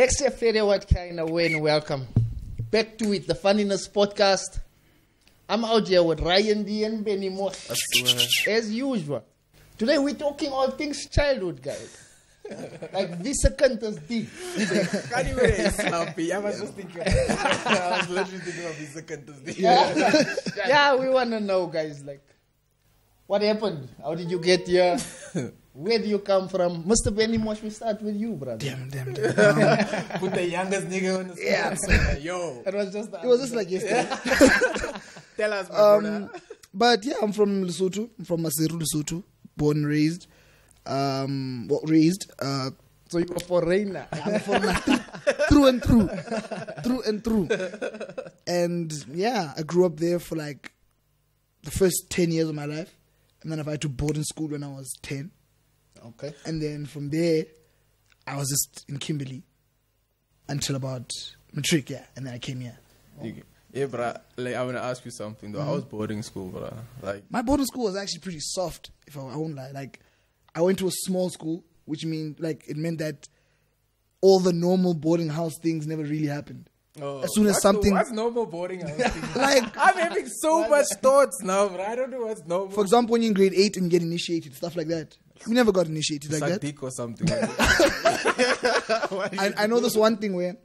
Except what kind of way and welcome back to it, the Funnyness podcast. I'm out here with RyanDee and Benni Mosh, as usual. Today we're talking all things childhood, guys. Like this second is deep. Anyway, sloppy. I was just thinking. I was literally thinking of this second is deep. Yeah, we want to know, guys. Like, what happened? How did you get here? Where do you come from? Mr. Benni Mosh, we start with you, brother. Damn. Put the youngest nigga on the spot. Yeah. Yo. It was just like yesterday. Tell us, brother. But yeah, I'm from Lesotho. I'm from Maseru, Lesotho. Born and raised. So you were foreigner. I'm a foreigner. Through and through. And yeah, I grew up there for like the first 10 years of my life. And then I went to boarding school when I was 10. Okay. And then from there, I was just in Kimberley until about matric, yeah. And then I came here. Yeah, bro. Like, I want to ask you something, though. I was boarding school, bro. Like, my boarding school was actually pretty soft, if I won't lie. Like, I went to a small school, which meant that all the normal boarding house things never really happened. oh, As soon as something... What's normal boarding house thing? Like, I'm having so much thoughts now, bro. I don't know what's normal. for example, when you're in grade 8 and you get initiated, stuff like that. We never got initiated like that. dick or something. I know this one thing where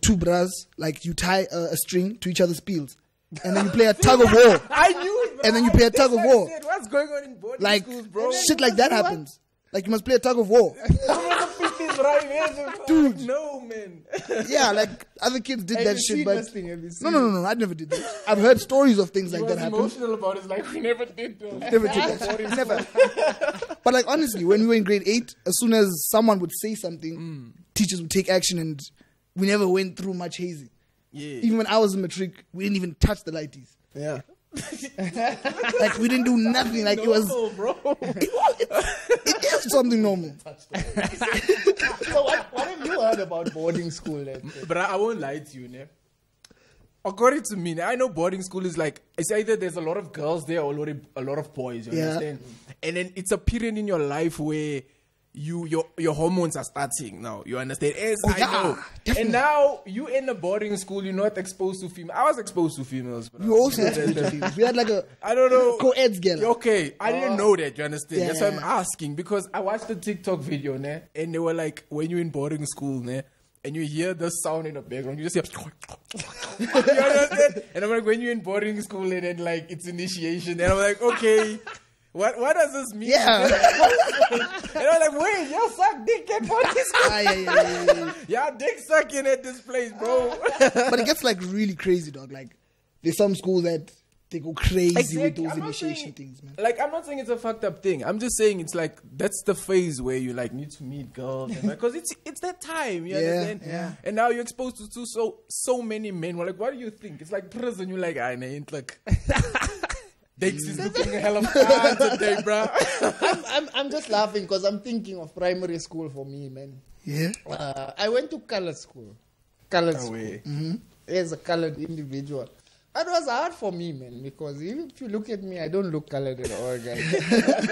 two bras, like you tie a string to each other's peels. And then you play a tug of war. I knew it, bro. And then you play a tug of war. What's going on in boarding Like, schools, bro? shit like that happens. Like, you must play a tug of war. Dude. No, man. Yeah, like, other kids did that shit, but... Have you seen No, I never did that. I've heard stories of things like He that was happen. emotional about it. It's like, we never did that. Never did that. Never. But like, honestly, when we were in grade 8, as soon as someone would say something, teachers would take action, and we never went through much hazing. Yeah. Even when I was in matric, we didn't even touch the lighties. Yeah. Like, we didn't do nothing. Like, it was... bro. It is something normal. So what have you heard about boarding school then? But I won't lie to you, ne? According to me, I know boarding school is like, it's either there's a lot of girls there or a lot of boys, you understand? And then it's a period in your life where your hormones are starting now, you understand? As I know. Definitely. And now you in a boarding school, you're not exposed to females. I was exposed to females. But We were also exposed to females. We had like a I don't know. co-eds girl. Okay, I didn't know that, you understand? Yeah. That's why I'm asking, because I watched the TikTok video, ne? And they were like, when you're in boarding school, ne? And you hear the sound in the background, you just hear... you understand? And I'm like, when you're in boarding school and then like, it's initiation, and I'm like, okay... What does this mean? Yeah. And I'm like, wait, y'all suck dick at boarding school? Y'all dick sucking at this place, bro. But it gets like really crazy, dog. Like, there's some schools that they go crazy with those I'm not initiation saying- things, man. Like, I'm not saying it's a fucked up thing. I'm just saying it's like, that's the phase where you like need to meet girls. Because it's that time, you understand? Yeah. And now you're exposed to so many men. Well, like, what do you think? It's like prison. You're like, I ain't like... Dakes is looking a hell of hard today, bro. I'm just laughing because I'm thinking of primary school for me, man. Yeah. I went to colored school. Colored school. Mm-hmm. As a colored individual. It was hard for me, man, because if you look at me, I don't look colored at all, guys.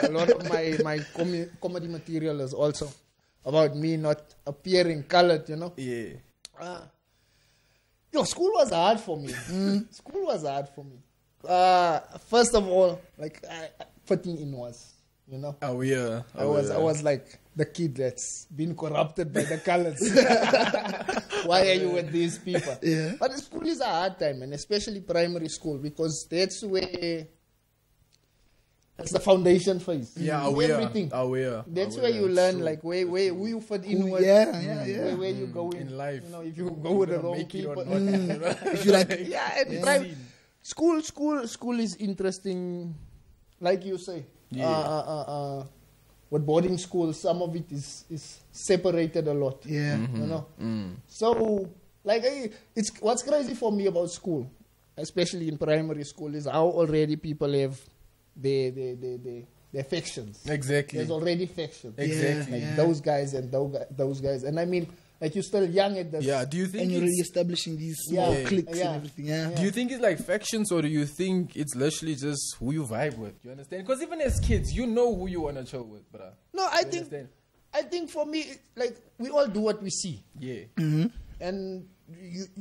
A lot of my comedy material is also about me not appearing colored, you know? Yeah. School was hard for me. School was hard for me. First of all, like fitting in was, you know. Oh yeah. I was like the kid that's been corrupted by the colors. Why are you with these people? Yeah. But school is a hard time, and especially primary school, because that's where it's the foundation phase. Yeah, everything. That's where you learn like where who you fit in with. Yeah. Where you go in life. You know, if you go with the wrong make it people. or not. If you like... Yeah, School is interesting, like you say. Yeah. With boarding school, some of it is separated a lot. Yeah. You know. So, like, it's what's crazy for me about school, especially in primary school, is how already people have their factions. Exactly. There's already factions. Exactly. Like those guys and those guys, and I mean. Like, you're still young at this. Yeah, do you think And you're it's... really establishing these small cliques and everything, Do you think it's like factions, or do you think it's literally just who you vibe with? You understand? Because even as kids, you know who you want to chill with, bruh. No, I think I think for me, like, we all do what we see. Yeah. And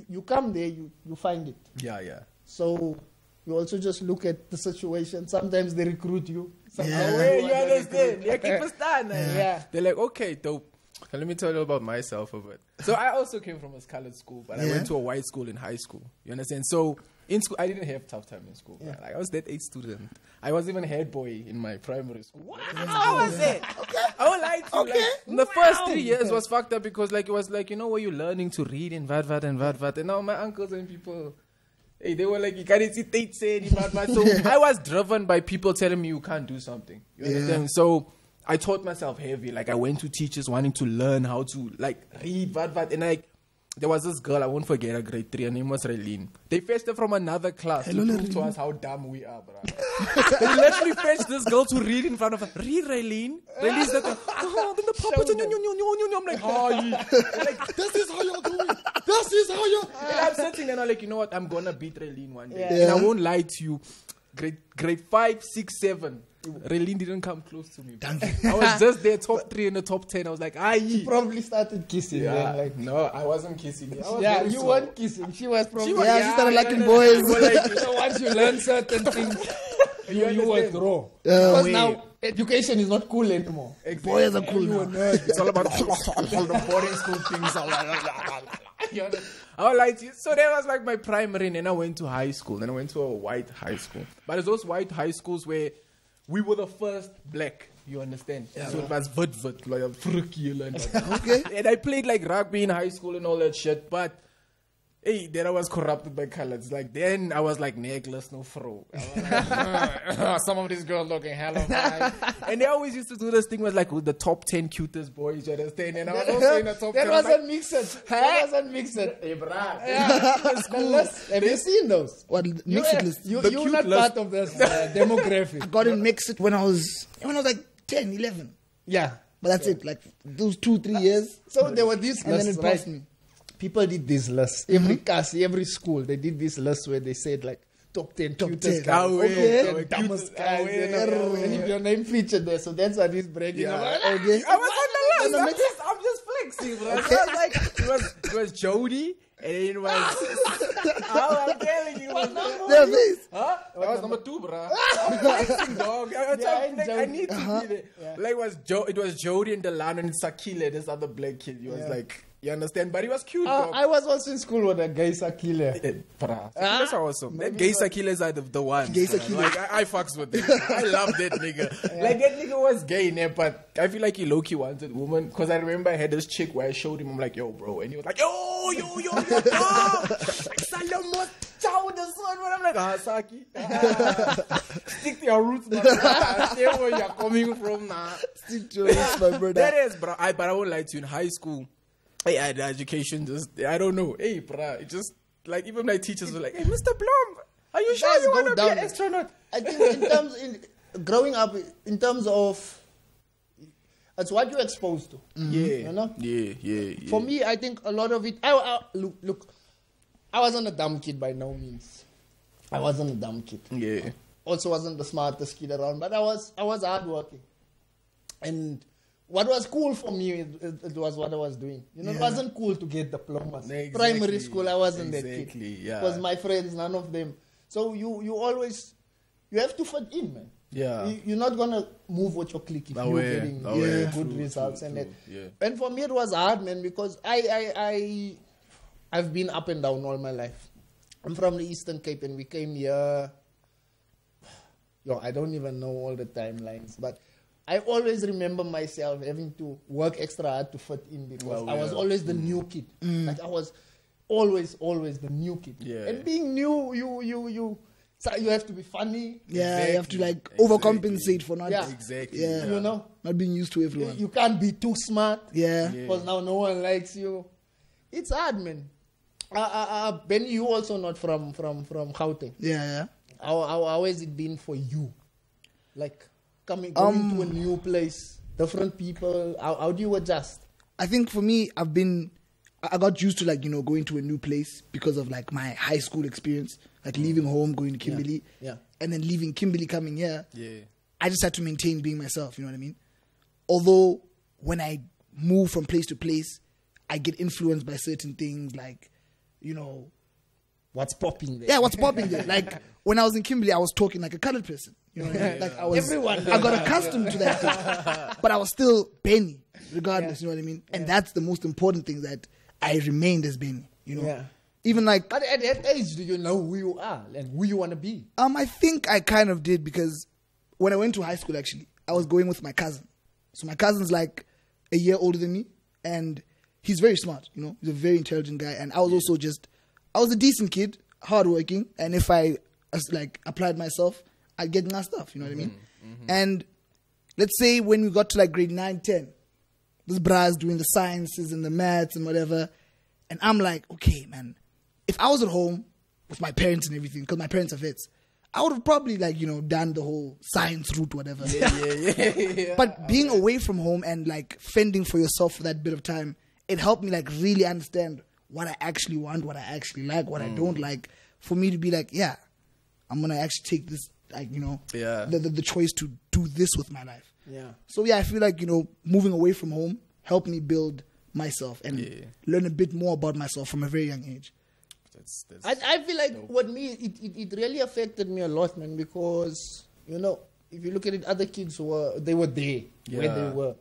you come there, you find it. Yeah. So you also just look at the situation. Sometimes they recruit you. Yeah. You understand? Yeah, keep us done. Yeah. They're like, okay, dope. So let me tell you about myself a bit. So I also came from a colored school, but I went to a white school in high school. You understand? So in school, I didn't have tough time in school. Yeah. Like, I was that A student. I was even head boy in my primary school. Wow. How was it? Okay. I won't lie to you. Like, in the first 3 years was fucked up because like it was like, you know, where you're learning to read and vad. And now my uncles and people, hey, they were like, you can't see Dakes and vad. So I was driven by people telling me you can't do something. You understand? So I taught myself heavy. Like I went to teachers wanting to learn how to like read vad. And like there was this girl, I won't forget her, grade 3, her name was Raylene. They fetched her from another class to prove to us how dumb we are, bro. They literally fetched this girl to read in front of her. Read, Raylene. Raylene's like, oh, then the puppets, I'm like, hi. Like, this is how you're doing. This is how you're. And I'm sitting there and I'm like, you know what? I'm gonna beat Raylene one day. And I won't lie to you. Grade 5, 6, 7. Raylene didn't come close to me. I was just there, top 3 in the top 10. I was like, You probably started kissing. yeah. Then, like, No, I wasn't kissing. you weren't kissing. She was probably. she started liking boys. Once you learn certain things, you will grow. Yeah. Because now education is not cool anymore. Exactly. Boys are cool now. It's all about all the boarding school things. I was like, so that was like my primary, and then I went to high school. Then I went to a white high school. But it's those white high schools where we were the first black. You understand? Yeah. So it was vut, like a freaky. Okay. And I played like rugby in high school and all that shit. But hey, then I was corrupted by colors. Like then I was like necklace, no fro. Like, some of these girls looking hella fine. And they always used to do this thing with like with the top 10 cutest boys, you understand? And I was also in the top 10. That wasn't mixed. That wasn't mixed. Hey, brah. Have you seen those? What mix it list? You're cute not list. part of this demographic. I got in mix it when I was like 10, 11. Yeah. But that's it. Like those 2-3 years. So there were these And then lists, it passed me. People did these lists. Every class, every school, they did this list where they said like top 10 cutest 10. guys, Okay. top 10 dumbest guys, and if your name featured there, so that's what he's bragging about. Okay. I was on the list. I'm just flexing, bro. Okay. I was like, it was Jody, and it was. I'm telling you, it was Their face. Huh? That was number 2, bro. I'm flexing, dog. I need to be there. Yeah. Like it was Jody and Delano and Sakile, this other black kid. He was like, you understand? But he was cute, dog. I was also in school with a gay Sakile. That's awesome. That gay Sakiles are the ones. Gay man. Sakiles. Like I fucks with them. I love that nigga. Like that nigga was gay, né? But I feel like he low-key wanted woman. Cause I remember I had this chick where I showed him. I'm like, yo, bro, and he was like, yo, dog. Like Salomon, ciao, the son. And I'm like, Saki, stick to your roots, man. Stay where you're coming from, nah. Stick to it, my brother. That is, bro. But I won't lie to you. In high school, hey, I had education just, I don't know. Hey, bro, it just, like, even my teachers were like, hey, Mr. Blom, are you sure you want to be an astronaut? I think growing up, in terms of, it's what you're exposed to. Yeah. You know? Yeah. For me, I think a lot of it, look, I wasn't a dumb kid by no means. I wasn't a dumb kid. Yeah. Also wasn't the smartest kid around, but I was hardworking. And what was cool for me, it was what I was doing. You know, it wasn't cool to get diplomas. Exactly. Primary school, I wasn't that kid. Exactly, yeah. Because my friends, none of them. So you always, you have to fit in, man. Yeah. You're not going to move with your clique if you're getting good results. And that. Yeah. And for me, it was hard, man, because I've been up and down all my life. I'm from the Eastern Cape, and we came here. I don't even know all the timelines, but I always remember myself having to work extra hard to fit in because I was always the new kid. Like I was always the new kid. Yeah. And being new, you have to be funny. Yeah, you have to like overcompensate for not. Yeah. Exactly. Yeah. You know, Not being used to everyone. you can't be too smart. Yeah. Because now no one likes you. It's hard, man. Benni, you also not from Gauteng. Yeah. How has it been for you? Like going to a new place, different people. How do you adjust? I think for me, I got used to like, going to a new place because of like my high school experience, like leaving home, going to Kimberley, and then leaving Kimberley, coming here. Yeah. I just had to maintain being myself, you know what I mean? Although when I move from place to place, I get influenced by certain things, like, you know, What's popping there? yeah, what's popping there? Like when I was in Kimberley, I was talking like a colored person. You know what I mean? Like I got accustomed to that thing, but I was still Benni, regardless. You know what I mean? And that's the most important thing, that I remained as Benni. You know, even like. But at that age, do you know who you are and who you want to be? I think I kind of did, because when I went to high school, actually, I was going with my cousin. So my cousin's like a year older than me, and he's very smart. You know, he's a very intelligent guy, and I was also I was a decent kid, hardworking, and if I like applied myself, I'd get my stuff, you know what I mean? And let's say when we got to like grade 9, 10, this bra's doing the sciences and the maths and whatever, and I'm like, okay, man, if I was at home with my parents and everything, because my parents are vets, I would have probably like, you know, done the whole science route, whatever. Yeah. But being away from home and like fending for yourself for that bit of time, it helped me like really understand what I actually want, what I actually like, what I don't like, for me to be like, yeah, I'm going to actually take this, like, you know, the choice to do this with my life. Yeah. So, yeah, I feel like, you know, moving away from home helped me build myself and learn a bit more about myself from a very young age. I feel like with me, it really affected me a lot, man, because, you know, if you look at it, other kids they were there where they were.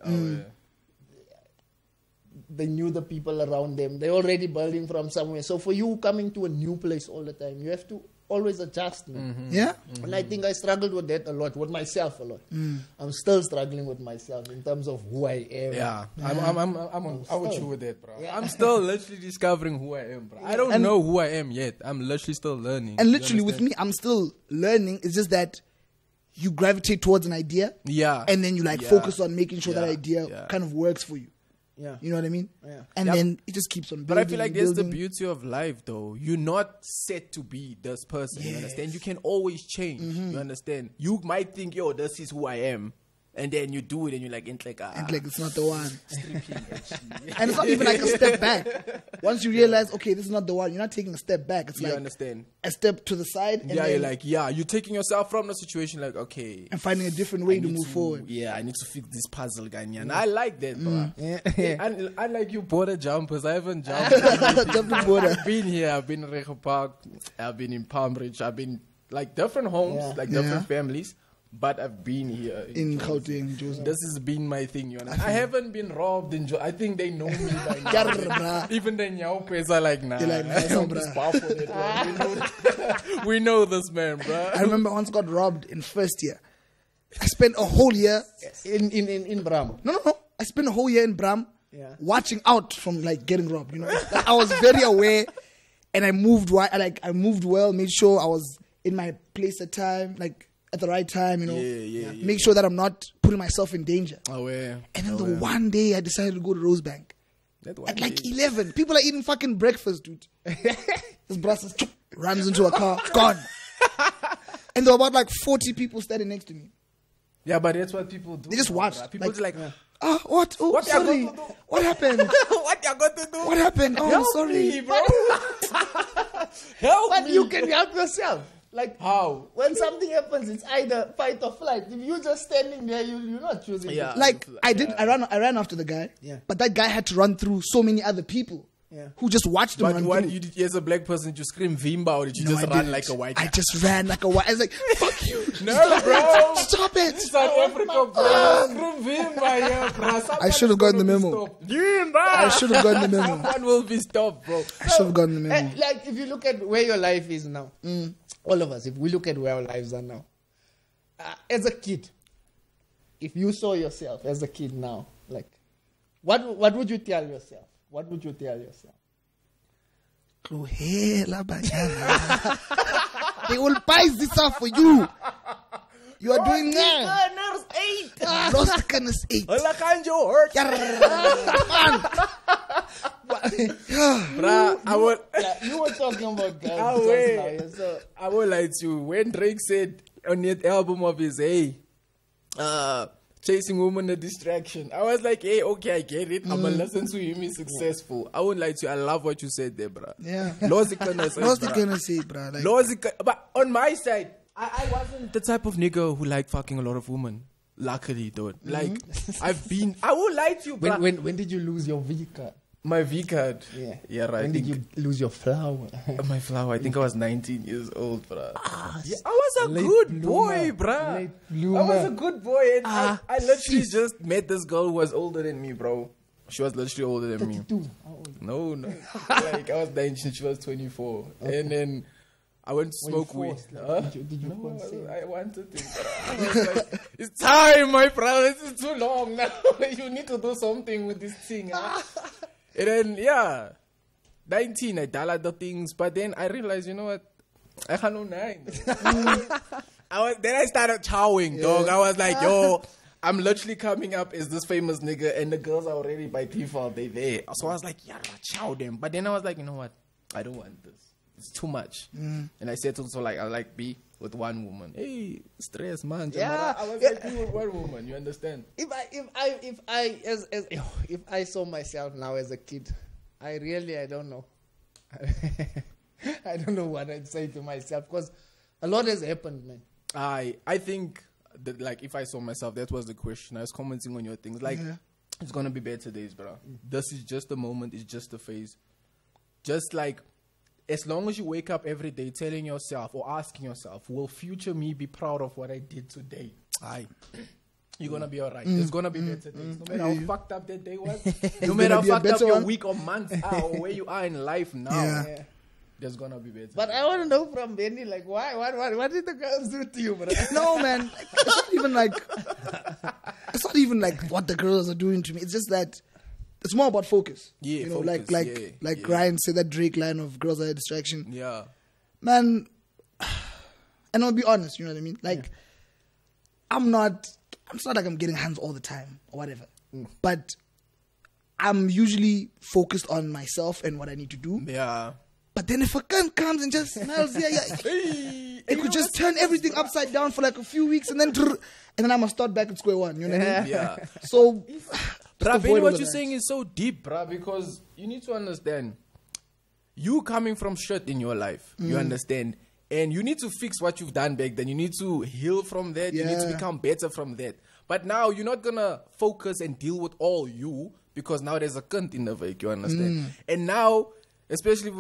They knew the people around them. They're already building from somewhere. So for you coming to a new place all the time, you have to always adjust, man. Yeah. And I think I struggled with that a lot, with myself a lot. I'm still struggling with myself in terms of who I am. Yeah, I'm with you with that, bro. Yeah. I'm still literally discovering who I am, bro. I don't know who I am yet. I'm literally still learning. And literally with me, I'm still learning. It's just that you gravitate towards an idea. Yeah. And then you like focus on making sure that idea kind of works for you. Yeah. You know what I mean? Yeah. And then it just keeps on building. But I feel like that's the beauty of life, though. You're not set to be this person. You understand? You can always change. You understand? You might think, yo, this is who I am. And then you do it and you're like, and like it's not the one. And it's not even like a step back. Once you realize, okay, this is not the one, you're not taking a step back. It's like understand. A step to the side. And you're like, you're taking yourself from the situation, like, okay. And finding a different way to move forward. Yeah, I need to fix this puzzle, guy. And I like that, bro. Unlike you border jumpers, I haven't jumped. I've been here, I've been in Reho Park, I've been in Palm Ridge, I've been like different homes, like different families. But I've been here in Gauteng. This has been my thing, you know. I haven't been robbed in I think they know me by now. Even the Nyaupes are like, nah. They're like, we know this man, bro. I remember I once got robbed in first year. I spent a whole year in Bram. No. I spent a whole year in Bram watching out from like getting robbed, you know. Like, I was very aware, and I moved well, made sure I was in my place at the right time, you know. Make sure that I'm not putting myself in danger. Oh, yeah. And then one day I decided to go to Rosebank. At like 11. People are eating fucking breakfast, dude. This brass runs into a car, gone. And there were about like 40 people standing next to me. Yeah, but that's what people do. They just watch. People just like, what? Oh, what sorry. What happened? What you got to do? What happened? Oh, help sorry. Me, bro. Help but me. You can help yourself. Like, how? When something happens, it's either fight or flight. If you're just standing there, you're not choosing. Yeah. Like, I ran after the guy. Yeah. But that guy had to run through so many other people. Yeah. Who just watched him run through. You did, as a black person, did you scream Vimba, or did you just run like a white guy? I just ran like a white. I was like, fuck you. No, bro. Stop it. South Africa, bro. Scream Vimba here, bro. I should have gotten the memo. I should have gotten the memo. Someone will be stopped, bro. I should have gotten the memo. Like, if you look at where your life is now, all of us, if we look at where our lives are now, as a kid, if you saw yourself as a kid now, like, what would you tell yourself? What would you tell yourself? They will buy this up for you. You are doing that. Lost the Gunners 8. You were talking about girls. I would like to. When Drake said on that album of his, chasing women a distraction, I was like, hey, okay, I get it. I'm gonna listen to him. He's successful. I would like to. I love what you said there, bro. Yeah. Lost the Gunners 8, bro. But on my side, I wasn't the type of nigga who liked fucking a lot of women. Luckily, dude. Like, I won't lie to you, bro. When did you lose your V card? My V card. Yeah, right. When did you lose your flower? My flower. I think I was 19 years old, bro. Yeah, I was a late good bloomer. boy, bro. Late I bloomer. was a good boy. And I literally just met this girl who was older than me, bro. She was literally older than me. 32. How old? No. Like, I was 19, she was 24. Okay. And then I went to smoke weed. Did you consent? I wanted to. I was like, it's time, my brother. This is too long now. You need to do something with this thing. Huh? And then, 19, I downloaded the things. But then I realized, you know what? I had no 9. Then I started chowing, dog. I was like, yo, I'm literally coming up as this famous nigga. And the girls are already by default, they there. So I was like, yeah, chow them. But then I was like, you know what? I don't want this. It's too much. And I said also, like, I like be with one woman. Hey, stress, man. Yeah. I was like, be with one woman. You understand? If I saw myself now as a kid, I don't know. I don't know what I'd say to myself because a lot has happened, man. I think that, like, if I saw myself, that was the question. I was commenting on your things. Like, it's gonna be better days, bro. This is just a moment. It's just a phase. Just like, as long as you wake up every day telling yourself or asking yourself, will future me be proud of what I did today? You're going to be all right. There's going to be better days. No matter how fucked up that day was, no matter how fucked up your week or month are or where you are in life now, there's going to be better But days. I want to know from Benni, like, why? What did the girls do to you, bro? No, man. It's not even like what the girls are doing to me. It's just that it's more about focus. Yeah, you know, focus, like Ryan said, that Drake line of girls are a distraction. Yeah. Man, and I'll be honest, you know what I mean? Like, it's not like I'm getting hands all the time or whatever. But I'm usually focused on myself and what I need to do. Yeah. But then if a gun comes and just smells, it could just turn everything upside down for like a few weeks and then I must start back at square one, you know what I mean? Yeah. So, bruh, avoid all what of you're that. saying is so deep, bruh, because you need to understand. You coming from shit in your life, you understand? And you need to fix what you've done back then. You need to heal from that. You need to become better from that. But now you're not going to focus and deal with all you because now there's a cunt in the wake, you understand? And now, especially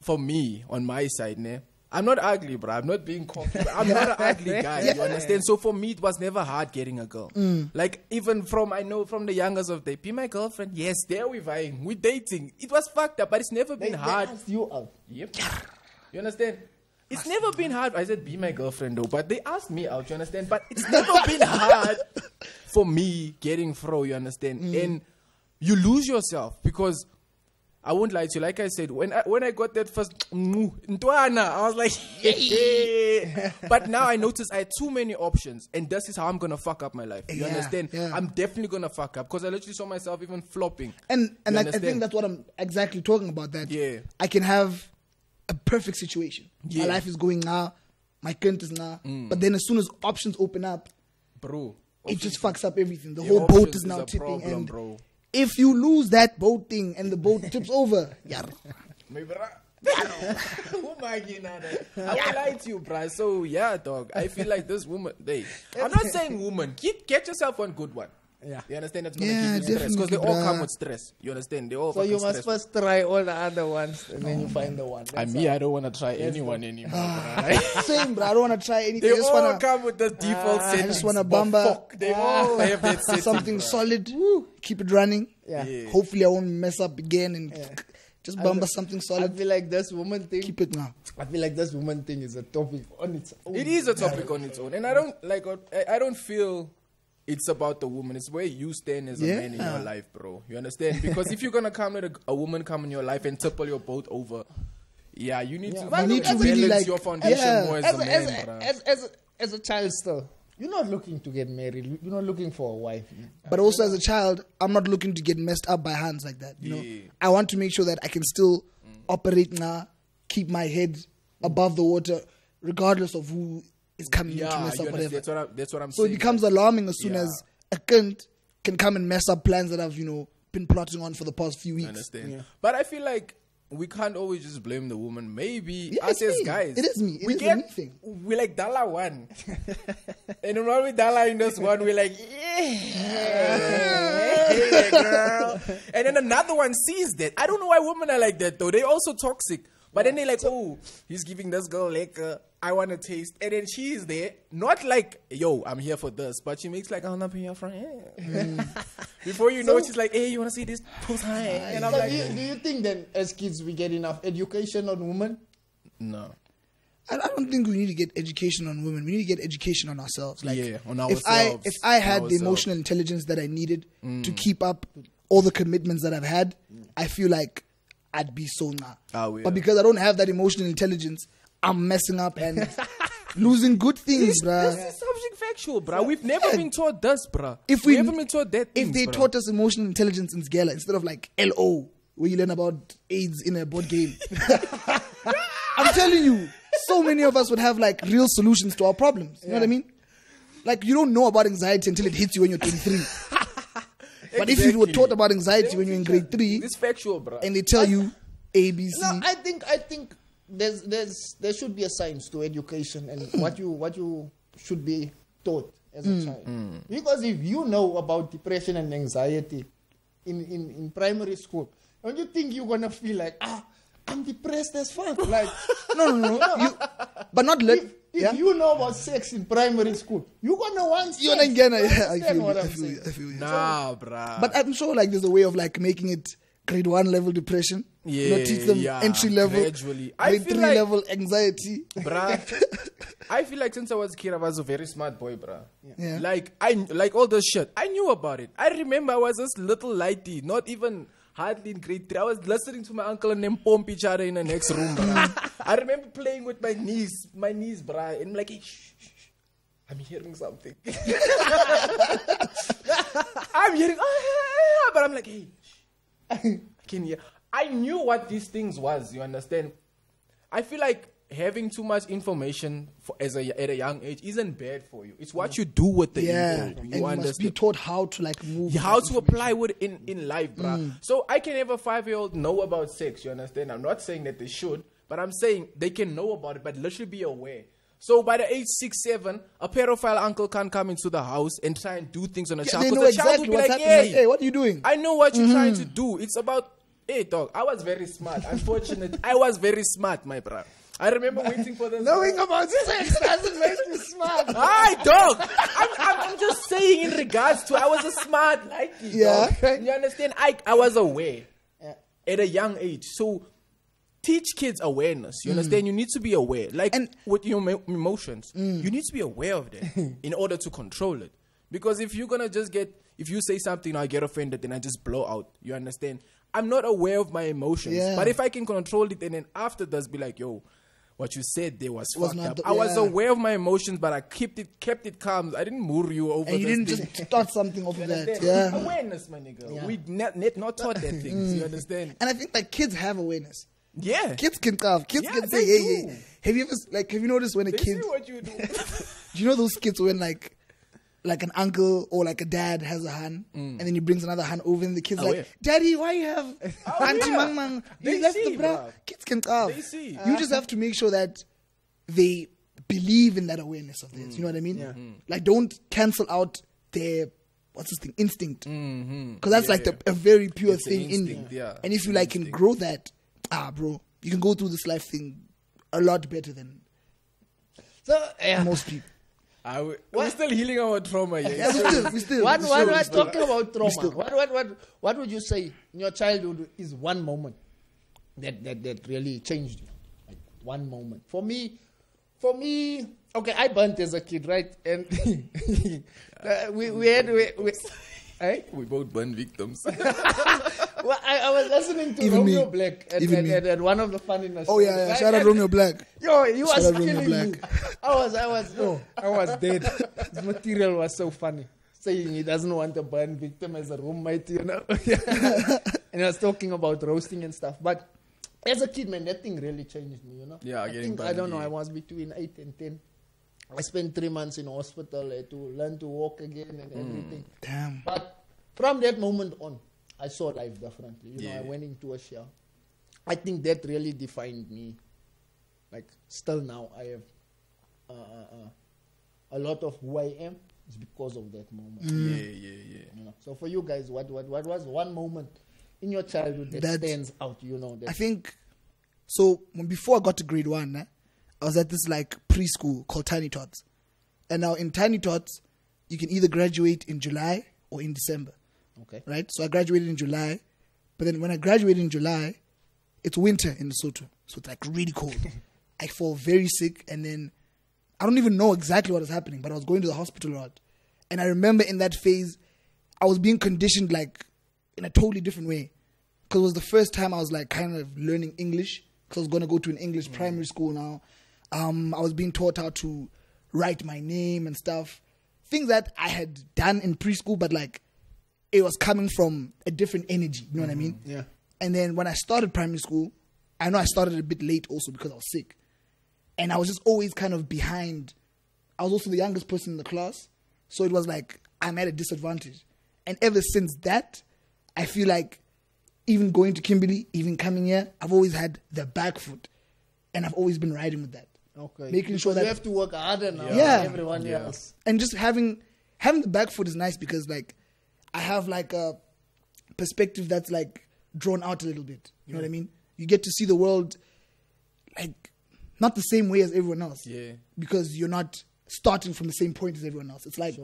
for me, on my side, ne, I'm not ugly, bro. I'm not being cocky. I'm not an ugly guy. You understand? So for me, it was never hard getting a girl. Like even from the youngest of them, be my girlfriend. Yes, there we're vying. We're dating. It was fucked up, but it's never been hard. They asked you out. Yep. You understand? It's never been hard. I said be my girlfriend though, but they asked me out. You understand? But it's never been hard for me getting fro. You understand? And you lose yourself because. I won't lie to you. Like I said, when I got that first Ntwana, I was like, yeah. But now I notice I had too many options, and this is how I'm gonna fuck up my life. You understand? Yeah. I'm definitely gonna fuck up because I literally saw myself even flopping. And I think that's what I'm exactly talking about. That I can have a perfect situation. My life is going now, my current is now, but then as soon as options open up, bro, it just fucks up everything. The whole boat is now tipping, problem, and bro. If you lose that boat thing and the boat tips over, I won't lie to you, bro. So yeah, dog. I feel like this woman. I'm not saying woman. Get yourself one good one. Yeah. You understand? That's gonna give you stress because they all come with stress. You understand? They all. So you must first try all the other ones and then you find the one. I don't want to try anyone anymore. Same, bro. I don't want to try anything. They all come with the default settings. I just want a bumper. They all have that setting, something solid. Keep it running. Yeah. Hopefully I won't mess up again and just bumper something solid. I feel like this woman thing. Keep it now. I feel like this woman thing is a topic on its own. It is a topic on its own, and I don't feel. It's about the woman. It's where you stand as a man in your life, bro. You understand? Because if you're gonna come let a woman come in your life and tipple your boat over, you need to really balance your foundation more as a man, bro. As a child still, you're not looking to get married. You're not looking for a wife. But also as a child, I'm not looking to get messed up by hands like that. You know, I want to make sure that I can still operate now, keep my head above the water, regardless of who is coming in to mess up whatever. That's what I'm saying. So it becomes alarming as soon as a cunt can come and mess up plans that I've, been plotting on for the past few weeks. I understand. Yeah. But I feel like we can't always just blame the woman. Maybe Yeah, us it's as me. guys. It is me. It we is a get, me thing. we like dollar one. And when we dollar in this one, we're like, yeah, girl. And then another one sees that. I don't know why women are like that though. They're also toxic. But then they're like, oh, he's giving this girl like, I want to taste. And then she's there, not like, yo, I'm here for this. But she makes like, I'm not paying your friend. Before you know, she's like, hey, you want to see this pussy? And I'm So like, do you think then, as kids, we get enough education on women? no. I don't think we need to get education on women. We need to get education on ourselves. Like, Yeah, on if I had the emotional intelligence that I needed to keep up all the commitments that I've had, I feel like I'd be so nah. Oh, yeah. But because I don't have that emotional intelligence, I'm messing up and losing good things, bruh. This is subject factual, bruh. We've never been taught this, bruh. If We've never been taught that. If they taught us emotional intelligence in Sgela instead of like LO, where you learn about AIDS in a board game, I'm telling you, so many of us would have like real solutions to our problems. You know what I mean? Like you don't know about anxiety until it hits you when you're 23. But if you were taught about anxiety when you're in grade 3, it's factual, bruh. and they tell you A, B, C. No, I think there should be a science to education and what you should be taught as a child. Because if you know about depression and anxiety in primary school, don't you think you're gonna feel like I'm depressed as fuck? Like No. But not if you know about sex in primary school, you're gonna want sex. I Understand what I'm feel you. saying? Nah, bruh. But I'm sure like there's a way of like making it grade 1 level depression. Teach them entry level, gradually. grade 3 level anxiety. Bruh. I feel like since I was a kid, I was a very smart boy, bruh. Yeah. Like all this shit. I knew about it. I remember I was this little lighty, not even hardly in grade 3. I was listening to my uncle and them pomp each other in the next room, bruh. I remember playing with my niece, bruh. And I'm like, hey, shh. I'm hearing something. I'm hearing, but I'm like, hey, I can hear. I knew what these things was, you understand? I feel like having too much information at a young age isn't bad for you. It's what you do with the info. And you must be taught how to like move. How to apply it in life, bruh. So I can have a 5-year-old know about sex, you understand? I'm not saying that they should, but I'm saying they can know about it, but literally be aware. So by the age 6, 7, a pedophile uncle can't come into the house and try and do things on a child. They know the child exactly will be what's like, happening. Hey, what are you doing? I know what you're trying to do. It's about, hey, dog, I was very smart. Unfortunately, I was very smart, my bruh. I remember waiting for them. Knowing about sex doesn't make you smart. Hi, dog. I'm just saying in regards to I was a smart likey, Yeah. dog. You understand? I was aware at a young age. So teach kids awareness. You understand? You need to be aware. Like with your emotions, you need to be aware of that in order to control it. Because if you're going to if you say something, I get offended, then I just blow out. You understand? I'm not aware of my emotions. Yeah. But if I can control it and then after this be like, yo, what you said there was fucked up. I was yeah. aware of my emotions, but I kept it calm. I didn't murr you over And you this didn't thing. just start something off of that. Understand? Yeah. Awareness, my nigga. Yeah. We not taught that things. You understand? And I think like kids have awareness. Yeah. Kids can carve. Kids Yeah, can say, they hey, do. hey. Have you noticed when a They kid, see what you do. do you know those kids when like an uncle or like a dad has a hand and then he brings another hand over and the kid's like, yeah. Daddy, why you have Auntie yeah. Mang Mang? They You left see, the bra. bruh. Kids can carve. They see. You just have to make sure that they believe in that awareness of theirs. You know what I mean? Yeah. Like don't cancel out their instinct. Because that's like a very pure It's an thing in you. instinct, yeah. And if It's you an like can instinct. grow that, bro, you can go through this life thing a lot better than So most people. We're still healing our trauma here. Yeah, we still. What we was still- talking about trauma? still- What would you say in your childhood is one moment that really changed you? Like one moment. For me, okay, I burnt as a kid, right? And we had eh? We both burn victims. Well, I was listening to Even me. Romeo Black Even me. at one of the Funniness. Oh yeah, Right? shout out Romeo Black. Yo, he was Shout out Romeo killing me. Black. I was dead. His material was so funny. Saying he doesn't want a burn victim as a roommate, you know. And he was talking about roasting and stuff. But as a kid, man, that thing really changed me, you know. Yeah, I getting think, I don't know, burned, I was between 8 and 10. I spent 3 months in hospital to learn to walk again and everything. Damn. But from that moment on, I saw life differently. You know, Yeah. I went into a shell. I think that really defined me. Like, still now, I have a lot of who I am is because of that moment. Yeah. You know? So for you guys, what was one moment in your childhood that stands out? You know, that I think so. Before I got to grade 1, I was at this like preschool called Tiny Tots, and now in Tiny Tots, you can either graduate in July or in December. Okay. Right. So I graduated in July, but then when I graduated in July, it's winter in Lesotho, so it's like really cold. I fall very sick, and then I don't even know exactly what was happening, but I was going to the hospital a lot. And I remember in that phase, I was being conditioned like in a totally different way. Because it was the first time I was like kind of learning English, because I was going to go to an English primary school now. I was being taught how to write my name and stuff. Things that I had done in preschool, but like it was coming from a different energy. You know what I mean? Yeah. And then when I started primary school, I know I started a bit late also because I was sick. And I was just always kind of behind. I was also the youngest person in the class. So it was like I'm at a disadvantage. And ever since that, I feel like even going to Kimberley, even coming here, I've always had the back foot. And I've always been riding with that. Okay. Making sure that you have to work harder now than everyone else. And just having the back foot is nice because like I have like a perspective that's like drawn out a little bit. You know what I mean? You get to see the world like not the same way as everyone else. Yeah. Because you're not starting from the same point as everyone else. It's like,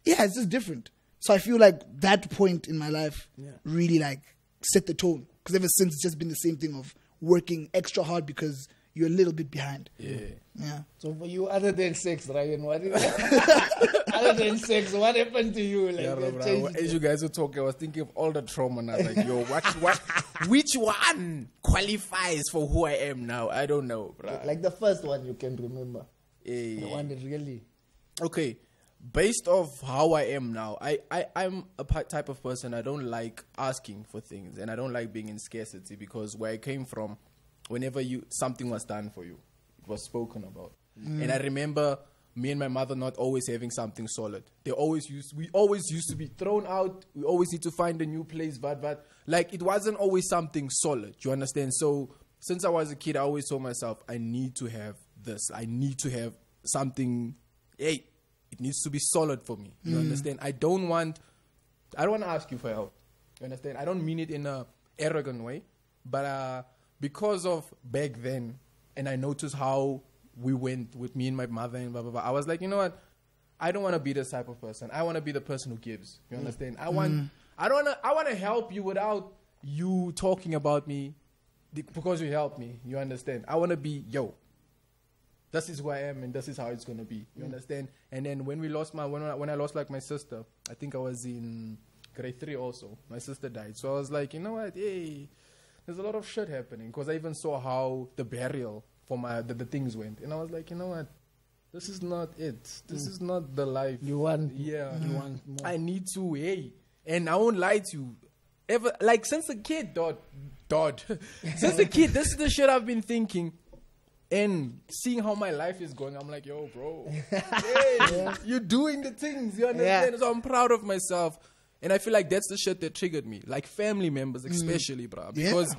it's just different. So I feel like that point in my life really like set the tone. Because ever since it's just been the same thing of working extra hard because you're a little bit behind. Yeah. So for you, other than sex, Ryan, what is other than sex, what happened to you? Like, as you guys were talking, I was thinking of all the trauma, and I was like, yo, which one qualifies for who I am now? I don't know, bro. Like the first one you can remember. The one that really... Okay, based off how I am now, I'm a type of person, I don't like asking for things, and I don't like being in scarcity, because where I came from, whenever something was done for you, it was spoken about. And I remember me and my mother not always having something solid. We always used to be thrown out. We always need to find a new place, but like it wasn't always something solid. You understand? So since I was a kid, I always told myself, I need to have this. I need to have something. Hey, it needs to be solid for me. You understand? I don't want to ask you for help. You understand? I don't mean it in a arrogant way, but because of back then, and I noticed how we went with me and my mother and blah, blah, blah, I was like, you know what? I don't want to be this type of person. I want to be the person who gives. You understand? I want to help you without you talking about me because you helped me. You understand? I want to be, this is who I am and this is how it's going to be. You understand? And then when I lost like my sister, I think I was in grade 3 also. My sister died. So I was like, you know what? Hey, there's a lot of shit happening, because I even saw how the burial for the things went, and I was like, you know what, this is not it. This is not the life you want. You want more. I need to, and I won't lie to you. Ever like since a kid, since a kid, this is the shit I've been thinking, and seeing how my life is going, I'm like, yo, bro, you're doing the things. You understand? So I'm proud of myself. And I feel like that's the shit that triggered me. Like family members especially, bro. Because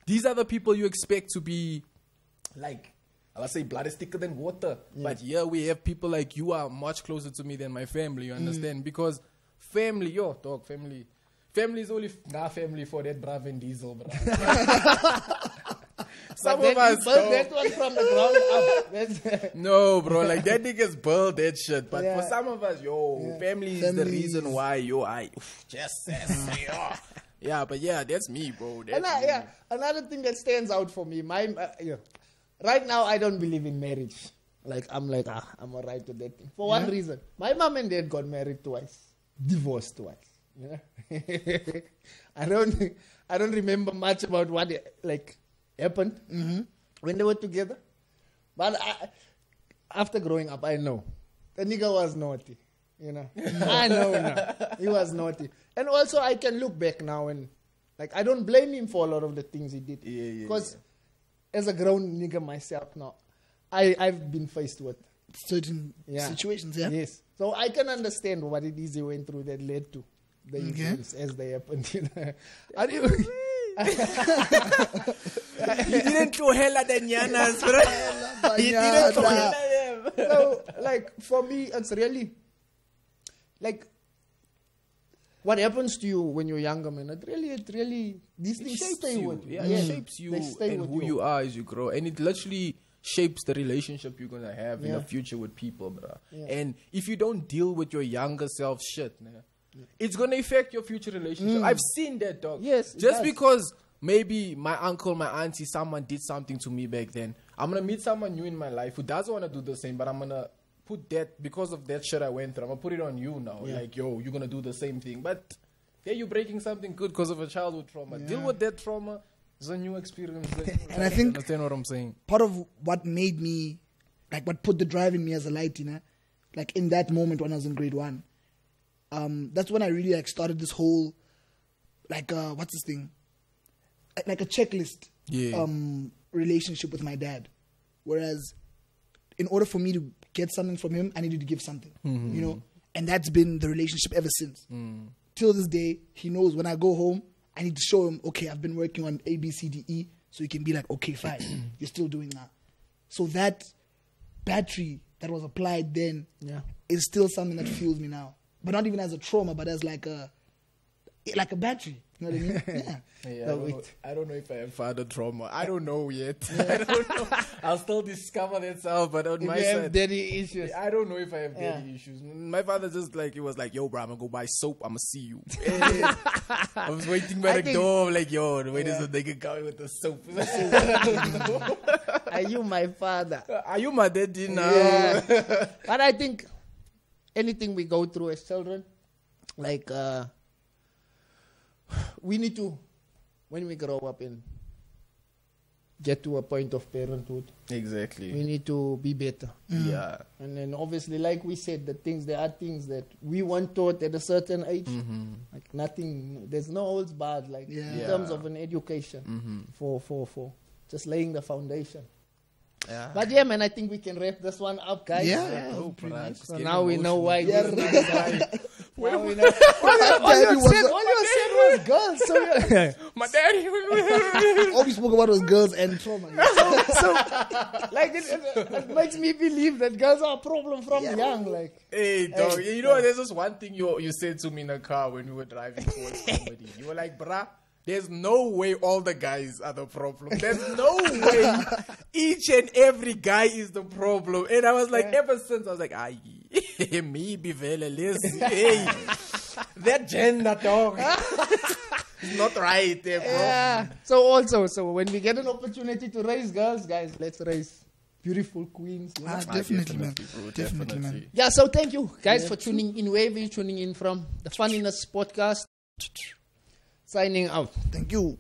these are the people you expect to be, like, I'll say blood is thicker than water. But we have people like you are much closer to me than my family, you understand? Because family, family is only family for that Brav and Diesel, bro. Some of us built that one from the ground up. No, bro, like that niggas build that shit. But for some of us, family is the reason why but that's me, bro. Another thing that stands out for me, right now I don't believe in marriage. Like I'm alright with that thing. For one reason, my mom and dad got married twice, divorced twice. I don't remember much about what happened when they were together. But after growing up, I know the nigga was naughty. I know now he was naughty, and also I can look back now and I don't blame him for a lot of the things he did. Because as a grown nigga myself now, I've been faced with certain situations. Yes, so I can understand what it is he went through that led to the events as they happened. He didn't do hella than Yanas, bro. He didn't do hella them. So, like, for me, it's really, like, what happens to you when you're younger, man? It really, these things stay with you. Yeah, it shapes you They stay and with who you are as you grow. And it literally shapes the relationship you're going to have in the future with people, bro. Yeah. And if you don't deal with your younger self shit, man, it's going to affect your future relationship. I've seen that, dog. Yes, it Just does. because maybe my uncle, my auntie, someone did something to me back then, I'm going to meet someone new in my life who doesn't want to do the same, but I'm going to put that, because of that shit I went through, I'm going to put it on you now. Yeah. Like, yo, you're going to do the same thing. But there you're breaking something good because of a childhood trauma. Deal with that trauma. It's a new experience. And I think understand what I'm saying. part of what made me, like, what put the drive in me as a light, you know, like in that moment when I was in grade 1, that's when I really like started this whole, like, what's this thing? Like a checklist relationship with my dad. Whereas in order for me to get something from him, I needed to give something, you know, and that's been the relationship ever since. Till this day, he knows when I go home, I need to show him, okay, I've been working on A, B, C, D, E, so he can be like, okay, fine, you're still doing that. So that battery that was applied then is still something that fuels me now. But not even as a trauma, but as like a battery. You know what I mean? Yeah. I don't know if I have father trauma. I don't know yet. I don't know. I'll still discover that self, but on If my you have side, daddy issues. I don't know if I have daddy issues. My father just like, he was like, yo, bro, I'm gonna go buy soap. I'm gonna see you. I was waiting by the door. I'm like, yo, when is the nigga coming with the soap? Are you my father? Are you my daddy now? Yeah. But I think anything we go through as children, like, we need to, when we grow up and get to a point of parenthood, Exactly. we need to be better. Yeah. And then obviously, like we said, there are things that we weren't taught at a certain age. Like nothing, there's no holds barred, like in terms of an education for just laying the foundation. Yeah. But yeah, man, I think we can wrap this one up, guys. Oh, pretty nice. So now we know why. Yeah. Now we know. All you said was girls. So My daddy. all we spoke about was girls and trauma. like it makes me believe that girls are a problem from young. Like, Hey, dog. You know, there's just one thing you said to me in the car when we were driving towards somebody. You were like, bruh, there's no way all the guys are the problem. There's no way each and every guy is the problem. And I was like, ever since, I was like, me be very lazy. Hey, that gender, dog. It's not right, bro. yeah. So when we get an opportunity to raise girls, guys, let's raise beautiful queens. You know? Definitely, man. Bro, Definitely, man. Yeah. So thank you, guys, for tuning in. Wherever you're tuning in from, the Funnyness podcast. Signing out. Thank you.